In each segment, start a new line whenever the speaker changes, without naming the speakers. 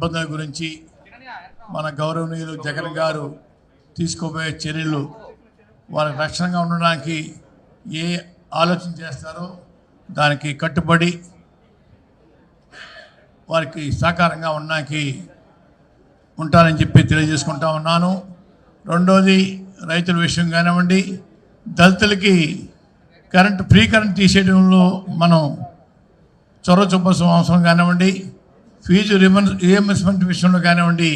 ఇబ్బందుల గురించి మన గౌరవనీయులు జగన్ గారు తీసుకోబోయే చర్యలు వారికి రక్షణగా ఉండడానికి ఏ ఆలోచన చేస్తారో దానికి కట్టుబడి వారికి సహకారంగా ఉండడానికి ఉంటానని చెప్పి తెలియజేసుకుంటా ఉన్నాను. రెండోది, రైతుల విషయం కానివ్వండి, దళితులకి ఫ్రీ కరెంట్ తీసేయడంలో మనం చొరవ చూపాల్సిన అవసరం కానివ్వండి, ఫీజు రియంబర్స్మెంట్ విషయంలో కానివ్వండి,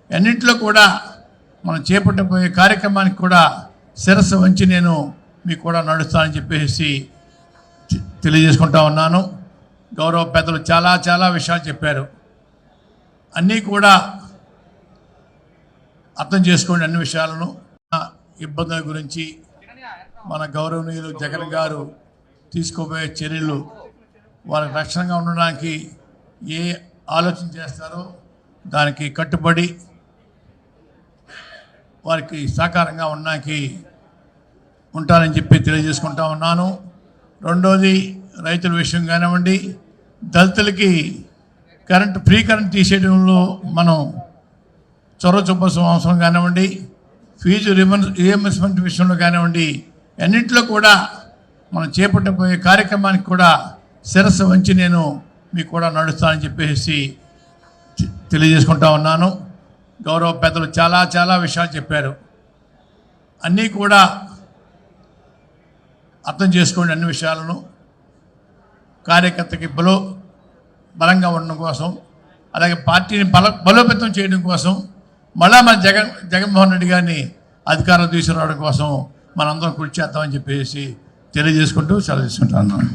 అన్నింటిలో కూడా మనం చేపట్టబోయే కార్యక్రమానికి కూడా శిరస్సు వంచి నేను మీకు కూడా నడుస్తానని చెప్పేసి తెలియజేసుకుంటా ఉన్నాను. గౌరవ పెద్దలు చాలా విషయాలు చెప్పారు. అన్నీ కూడా అర్థం చేసుకోండి. అన్ని విషయాలను ఇబ్బందుల గురించి మన గౌరవనీయులు జగన్ గారు తీసుకోబోయే చర్యలు వారికి రక్షణగా ఉండడానికి ఏ ఆలోచన చేస్తారో దానికి కట్టుబడి వారికి సహకారంగా ఉండడానికి ఉంటానని చెప్పి తెలియజేసుకుంటా ఉన్నాను. రెండోది, రైతుల విషయం కానివ్వండి, దళితులకి ఫ్రీ కరెంట్ తీసేయడంలో మనం చొరవ చూపాల్సిన అవసరం కానివ్వండి, ఫీజు రియంబర్స్మెంట్ విషయంలో కానివ్వండి, అన్నింటిలో కూడా మనం చేపట్టబోయే కార్యక్రమానికి కూడా శిరస్సు వంచి నేను మీకు కూడా నడుస్తానని చెప్పేసి తెలియజేసుకుంటా ఉన్నాను. గౌరవ పెద్దలు చాలా విషయాలు చెప్పారు. అన్నీ కూడా అర్థం చేసుకోండి. అన్ని విషయాలను కార్యకర్తకి బలంగా ఉండడం కోసం, అలాగే పార్టీని బలోపేతం చేయడం కోసం, మళ్ళా మన జగన్మోహన్ రెడ్డి గారిని అధికారం తీసుకురావడం కోసం మనందరం కృషి చేద్దామని చెప్పేసి తెలియజేసుకుంటూ సెలవు తీసుకుంటున్నాను.